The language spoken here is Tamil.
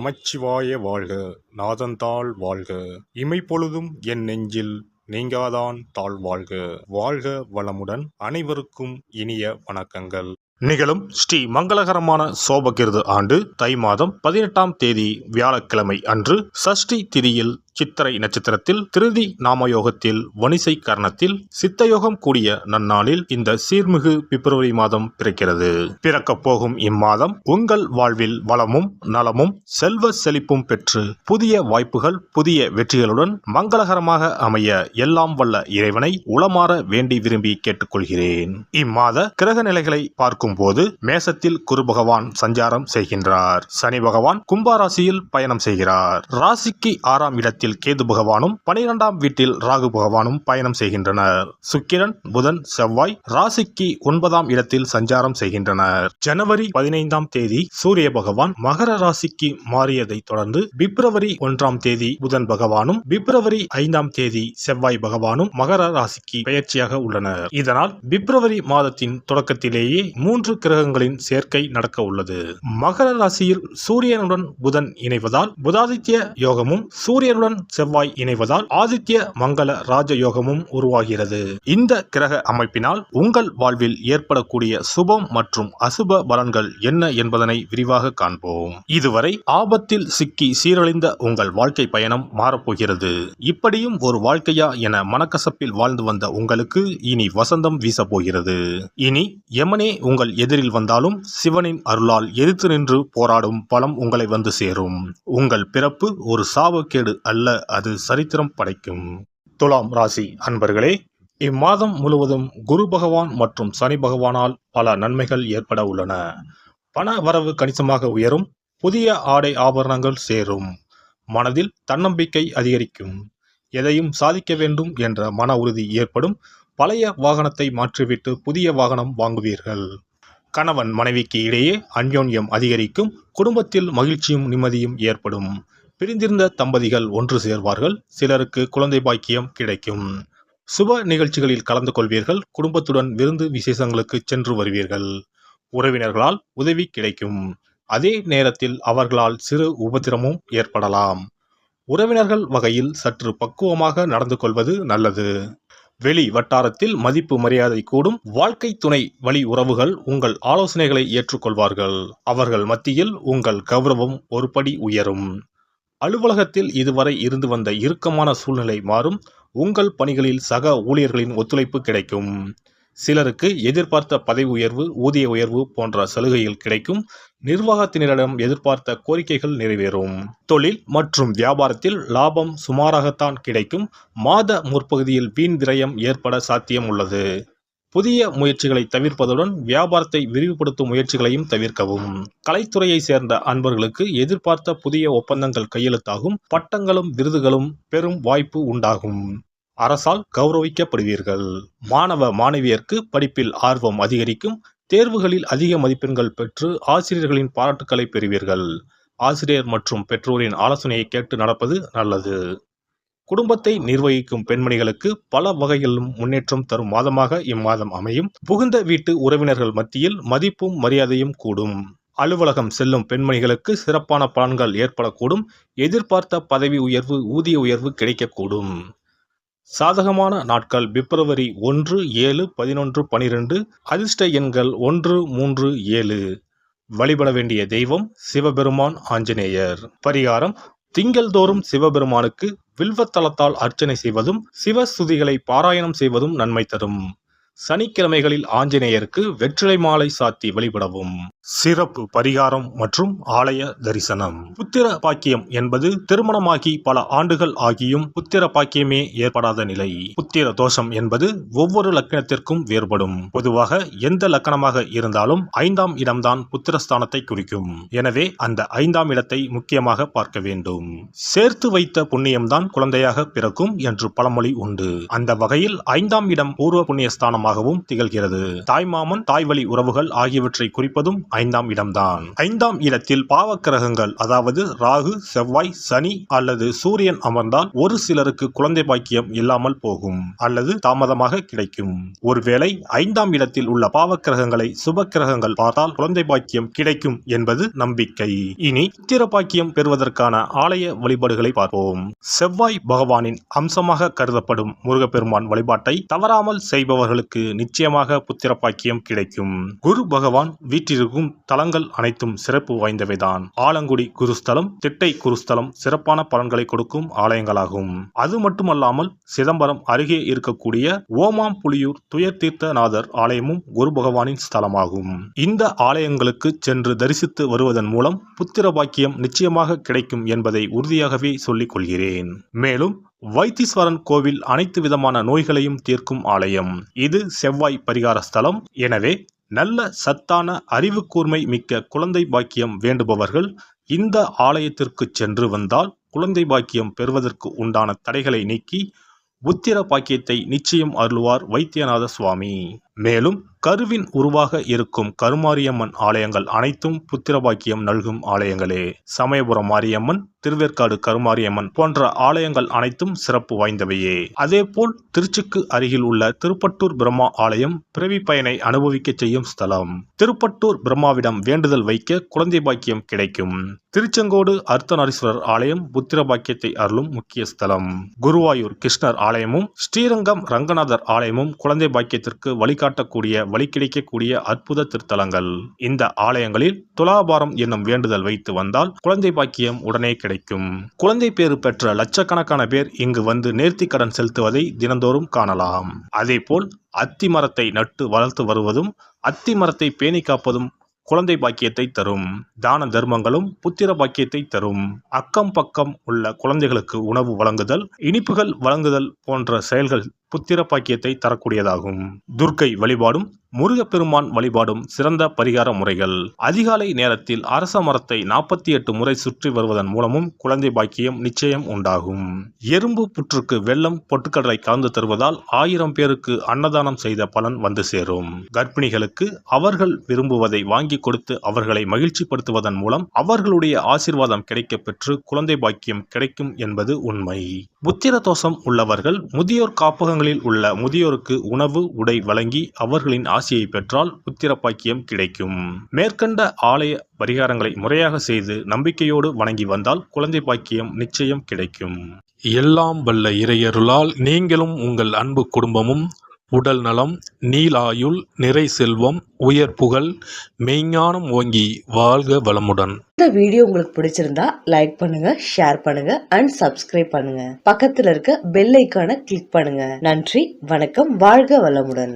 நமச்சிவாய வாழ்க. நாதந்தாள் வாழ்க. இமைப்பொழுதும் என் நெஞ்சில் நீங்காதான் தாழ் வாழ்க. வாழ்க வளமுடன். அனைவருக்கும் இனிய வணக்கங்கள். நிகழும் ஸ்ரீ மங்களகரமான சோபகிருது ஆண்டு தை மாதம் 18ஆம் தேதி வியாழக்கிழமை அன்று சஷ்டி திதியில் சித்திரை நட்சத்திரத்தில் திருதி நாமயோகத்தில் வணிசை கரணத்தில் சித்தயோகம் கூடிய நன்னாளில் இந்த சீர்மிகு பிப்ரவரி மாதம் பிறக்கிறது. பிறக்கப் போகும் இம்மாதம் உங்கள் வாழ்வில் வளமும் நலமும் செல்வ செழிப்பும் பெற்று புதிய வாய்ப்புகள் புதிய வெற்றிகளுடன் மங்களகரமாக அமைய எல்லாம் வல்ல இறைவனை உளமாற வேண்டி விரும்பி கேட்டுக்கொள்கிறேன். இம்மாத கிரக நிலைகளை பார்க்கும் போது மேசத்தில் குரு பகவான் சஞ்சாரம் செய்கின்றார். சனி பகவான் கும்பராசியில் பயணம் செய்கிறார். ராசிக்கு 6ஆம் இடத்தில் கேது பகவானும் 12ஆம் வீட்டில் ராகு பகவானும் பயணம் செய்கின்றனர். சுக்கிரன் புதன் செவ்வாய் ராசிக்கு 9ஆம் இடத்தில் சஞ்சாரம் செய்கின்றனர். ஜனவரி 15ஆம் தேதி சூரிய பகவான் மகர ராசிக்கு மாறியதை தொடர்ந்து பிப்ரவரி 1ஆம் தேதி புதன் பகவானும் பிப்ரவரி 5ஆம் தேதி செவ்வாய் பகவானும் மகர ராசிக்கு பெயர்ச்சியாக உள்ளனர். இதனால் பிப்ரவரி மாதத்தின் தொடக்கத்திலேயே 3 கிரகங்களின் சேர்க்கை நடக்க உள்ளது. மகர ராசியில் சூரியனுடன் புதன் இணைவதால் புதாதித்ய யோகமும் சூரியனுடன் செவ்வாய் இணைவதால் ஆதித்ய மங்கள ராஜ யோகமும் உருவாகிறது. இந்த கிரக அமைப்பினால் உங்கள் வாழ்வில் ஏற்படக்கூடிய சுபம் மற்றும் அசுப பலன்கள் என்ன என்பதனை விரிவாக காண்போம். இதுவரை ஆபத்தில் சிக்கி சீரழிந்த உங்கள் வாழ்க்கை பயணம் மாறப்போகிறது. இப்படியும் ஒரு வாழ்க்கையா என மனக்கசப்பில் வாழ்ந்து வந்த உங்களுக்கு இனி வசந்தம் வீசப்போகிறது. இனி யமனே உங்கள் எதிரில் வந்தாலும் சிவனின் அருளால் எதிர்த்து நின்று போராடும் பலம் உங்களை வந்து சேரும். உங்கள் பிறப்பு ஒரு சாபக்கேடு அல்ல, அது சரித்திரம் படைக்கும். துலாம் ராசி அன்பர்களே, இம்மாதம் முழுவதும் குரு பகவான் மற்றும் சனி பகவானால் பல நன்மைகள் ஏற்பட உள்ளன. பண வரவு கணிசமாக உயரும். புதிய ஆடை ஆபரணங்கள் சேரும். மனதில் தன்னம்பிக்கை அதிகரிக்கும். எதையும் சாதிக்க வேண்டும் என்ற மன உறுதி ஏற்படும். பழைய வாகனத்தை மாற்றிவிட்டு புதிய வாகனம் வாங்குவீர்கள். கணவன் மனைவிக்கு இடையே அந்யோன்யம் அதிகரிக்கும். குடும்பத்தில் மகிழ்ச்சியும் நிம்மதியும் ஏற்படும். பிரிந்திருந்த தம்பதிகள் ஒன்று சேர்வார்கள். சிலருக்கு குழந்தை பாக்கியம் கிடைக்கும். சுப நிகழ்ச்சிகளில் கலந்து கொள்வீர்கள். குடும்பத்துடன் விருந்து விசேஷங்களுக்கு சென்று வருவீர்கள். உறவினர்களால் உதவி கிடைக்கும். அதே நேரத்தில் அவர்களால் சிறு உபத்திரமும் ஏற்படலாம். உறவினர்கள் வகையில் சற்று பக்குவமாக நடந்து கொள்வது நல்லது. வெளி வட்டாரத்தில் மதிப்பு மரியாதை கூடும். வாழ்க்கை துணை வழி உறவுகள் உங்கள் ஆலோசனைகளை ஏற்றுக்கொள்வார்கள். அவர்கள் மத்தியில் உங்கள் கௌரவம் ஒரு படி உயரும். அலுவலகத்தில் இதுவரை இருந்து வந்த இறுக்கமான சூழ்நிலை மாறும். உங்கள் பணிகளில் சக ஊழியர்களின் ஒத்துழைப்பு கிடைக்கும். சிலருக்கு எதிர்பார்த்த பதவி உயர்வு ஊதிய உயர்வு போன்ற சலுகைகள் கிடைக்கும். நிர்வாகத்தினரிடம் எதிர்பார்த்த கோரிக்கைகள் நிறைவேறும். தொழில் மற்றும் வியாபாரத்தில் லாபம் சுமாராகத்தான் கிடைக்கும். மாத முற்பகுதியில் வீண் விரயம் ஏற்பட சாத்தியம் உள்ளது. புதிய முயற்சிகளை தவிர்ப்பதுடன் வியாபாரத்தை விரிவுபடுத்தும் முயற்சிகளையும் தவிர்க்கவும். கலைத்துறையை சேர்ந்த அன்பர்களுக்கு எதிர்பார்த்த புதிய ஒப்பந்தங்கள் கையெழுத்தாகும். பட்டங்களும் விருதுகளும் பெரும் வாய்ப்பு உண்டாகும். அரசால் கௌரவிக்கப்படுவீர்கள். மாணவ மாணவியருக்கு படிப்பில் ஆர்வம் அதிகரிக்கும். தேர்வுகளில் அதிக மதிப்பெண்கள் பெற்று ஆசிரியர்களின் பாராட்டுக்களை பெறுவீர்கள். ஆசிரியர் மற்றும் பெற்றோரின் ஆலோசனையை கேட்டு நடப்பது நல்லது. குடும்பத்தை நிர்வகிக்கும் பெண்மணிகளுக்கு பல வகைகளிலும் முன்னேற்றம் தரும் மாதமாக இம்மாதம் அமையும். புகுந்த வீட்டு உறவினர்கள் மத்தியில் மதிப்பும் மரியாதையும் கூடும். அலுவலகம் செல்லும் பெண்மணிகளுக்கு சிறப்பான பலன்கள் ஏற்படக்கூடும். எதிர்பார்த்த பதவி உயர்வு ஊதிய உயர்வு கிடைக்கக்கூடும். சாதகமான நாட்கள் பிப்ரவரி 1, 7, 11, 12. அதிர்ஷ்ட எண்கள் 1, 3, 7. வழிபட வேண்டிய தெய்வம் சிவபெருமான் ஆஞ்சநேயர். பரிகாரம்: திங்கள்தோறும் சிவபெருமானுக்கு வில்வத்தலத்தால் அர்ச்சனை செய்வதும் சிவஸ்துதிகளை பாராயணம் செய்வதும் நன்மை தரும். சனிக்கிழமைகளில் ஆஞ்சநேயருக்கு வெற்றிலை மாலை சாத்தி வழிபடவும். சிறப்பு பரிகாரம் மற்றும் ஆலய தரிசனம். புத்திர பாக்கியம் என்பது திருமணமாகி பல ஆண்டுகள் ஆகியும் புத்திர பாக்கியமே ஏற்படாத நிலை. புத்திர தோஷம் என்பது ஒவ்வொரு லக்கணத்திற்கும் வேறுபடும். பொதுவாக எந்த லக்கணமாக இருந்தாலும் 5ஆம் இடம்தான் புத்திரஸ்தானத்தை குறிக்கும். எனவே அந்த 5ஆம் இடத்தை முக்கியமாக பார்க்க வேண்டும். சேர்த்து வைத்த புண்ணியம்தான் குழந்தையாக பிறக்கும் என்று பழமொழி உண்டு. அந்த வகையில் 5ஆம் இடம் பூர்வ புண்ணியஸ்தானமாகவும் திகழ்கிறது. தாய்மாமன் தாய் வழி உறவுகள் ஆகியவற்றை குறிப்பதும் 5ஆம் இடம்தான். 5ஆம் இடத்தில் பாவக்கிரகங்கள் அதாவது ராகு, செவ்வாய், சனி அல்லது சூரியன் அமர்ந்தால் ஒரு சிலருக்கு குழந்தை பாக்கியம் இல்லாமல் போகும் அல்லது தாமதமாக கிடைக்கும். ஒருவேளை 5ஆம் இடத்தில் உள்ள பாவக்கிரகங்களை சுப கிரகங்கள் பார்த்தால் குழந்தை பாக்கியம் கிடைக்கும் என்பது நம்பிக்கை. இனி புத்திர பாக்கியம் பெறுவதற்கான ஆலய வழிபாடுகளை பார்ப்போம். செவ்வாய் பகவானின் அம்சமாக கருதப்படும் முருகப்பெருமான் வழிபாட்டை தவறாமல் செய்பவர்களுக்கு நிச்சயமாக புத்திர பாக்கியம் கிடைக்கும். குரு பகவான் வீற்றிருக்கும் தலங்கள் அனைத்தும் சிறப்பு வாய்ந்தவைதான். ஆலங்குடி குருஸ்தலம், திட்டை குருஸ்தலம் சிறப்பான பலன்களை கொடுக்கும் ஆலயங்களாகும். அது மட்டுமல்லாமல் சிதம்பரம் அருகே இருக்கக்கூடிய ஓமாம்புலியூர் துயர்தீர்த்தநாதர் ஆலயமும் குரு பகவானின் ஸ்தலமாகும். இந்த ஆலயங்களுக்கு சென்று தரிசித்து வருவதன் மூலம் புத்திர பாக்கியம் நிச்சயமாக கிடைக்கும் என்பதை உறுதியாகவே சொல்லிக் கொள்கிறேன். மேலும் வைத்தீஸ்வரன் கோவில் அனைத்து விதமான நோய்களையும் தீர்க்கும் ஆலயம். இது செவ்வாய் பரிகார ஸ்தலம். எனவே நல்ல சத்தான அறிவு கூர்மை மிக்க குழந்தை பாக்கியம் வேண்டுபவர்கள் இந்த ஆலயத்திற்கு சென்று வந்தால் குழந்தை பாக்கியம் பெறுவதற்கு உண்டான தடைகளை நீக்கி புத்திர பாக்கியத்தை நிச்சயம் அருள்வார் வைத்தியநாத சுவாமி. மேலும் கருவின் உருவாக இருக்கும் கருமாரியம்மன் ஆலயங்கள் அனைத்தும் புத்திர பாக்கியம் நல்கும் ஆலயங்களே. சமயபுரம் மாரியம்மன், திருவேற்காடு கருமாரியம்மன் போன்ற ஆலயங்கள் அனைத்தும் சிறப்பு வாய்ந்தவையே. அதேபோல் திருச்சிக்கு அருகில் உள்ள திருப்பட்டூர் பிரம்மா ஆலயம் பிறவி பயனை அனுபவிக்க செய்யும் ஸ்தலம். திருப்பட்டூர் பிரம்மாவிடம் வேண்டுதல் வைக்க குழந்தை பாக்கியம் கிடைக்கும். திருச்செங்கோடு அர்த்தநாரீஸ்வரர் ஆலயம் புத்திர பாக்கியத்தை அருளும் முக்கிய ஸ்தலம். குருவாயூர் கிருஷ்ணர் ஆலயமும் ஸ்ரீரங்கம் ரங்கநாதர் ஆலயமும் குழந்தை பாக்கியத்திற்கு வழிகாட்டக்கூடிய வழி கிடைக்கக்கூடிய அற்புத திருத்தலங்கள். இந்த ஆலயங்களில் துலாபாரம் என்னும் வேண்டுதல் வைத்து வந்தால் குழந்தை பாக்கியம் உடனே கிடைக்கும். குழந்தை பேறு பெற்ற லட்சக்கணக்கான பேர் இங்கு வந்து நேர்த்தி கடன் செலுத்துவதை தினந்தோறும் காணலாம். அதேபோல் அத்தி மரத்தை நட்டு வளர்த்து வருவதும் அத்தி மரத்தை பேணி காப்பதும் குழந்தை பாக்கியத்தை தரும். தான தர்மங்களும் புத்திர பாக்கியத்தை தரும். அக்கம் பக்கம் உள்ள குழந்தைகளுக்கு உணவு வழங்குதல், இனிப்புகள் வழங்குதல் போன்ற செயல்கள் புத்திர பாக்கியத்தை தரக்கூடியதாகும். துர்க்கை வழிபாடும் முருகப்பெருமான் வழிபாடும் சிறந்த பரிகார முறைகள். அதிகாலை நேரத்தில் அரச மரத்தை 48 முறை சுற்றி வருவதன் மூலமும் குழந்தை பாக்கியம் நிச்சயம் உண்டாகும். எறும்பு புற்றுக்கு வெல்லம் பொட்டுக்கடலை கலந்து தருவதால் 1000 பேருக்கு அன்னதானம் செய்த பலன் வந்து சேரும். கர்ப்பிணிகளுக்கு அவர்கள் விரும்புவதை வாங்கி கொடுத்து அவர்களை மகிழ்ச்சிப்படுத்துவதன் மூலம் அவர்களுடைய ஆசீர்வாதம் கிடைக்க பெற்று குழந்தை பாக்கியம் கிடைக்கும் என்பது உண்மை. புத்திர தோஷம் உள்ளவர்கள் முதியோர் காப்பகங்களில் உள்ள முதியோருக்கு உணவு உடை வழங்கி அவர்களின் ஆசியை பெற்றால் புத்திர பாக்கியம் கிடைக்கும். மேற்கண்ட ஆலய பரிகாரங்களை முறையாக செய்து நம்பிக்கையோடு வணங்கி வந்தால் குழந்தை பாக்கியம் நிச்சயம் கிடைக்கும். எல்லாம் வல்ல இறையருளால் நீங்களும் உங்கள் அன்பு குடும்பமும் உடல் நலம், நீலாயுள், நிறை செல்வம், உயர் புகழ், மெய்ஞானம் ஓங்கி வாழ்க வளமுடன். இந்த வீடியோ உங்களுக்கு பிடிச்சிருந்தா லைக் பண்ணுங்க, ஷேர் பண்ணுங்க அண்ட் சப்ஸ்கிரைப் பண்ணுங்க. பக்கத்துல இருக்க பெல் ஐகானை கிளிக் பண்ணுங்க. நன்றி, வணக்கம், வாழ்க வளமுடன்.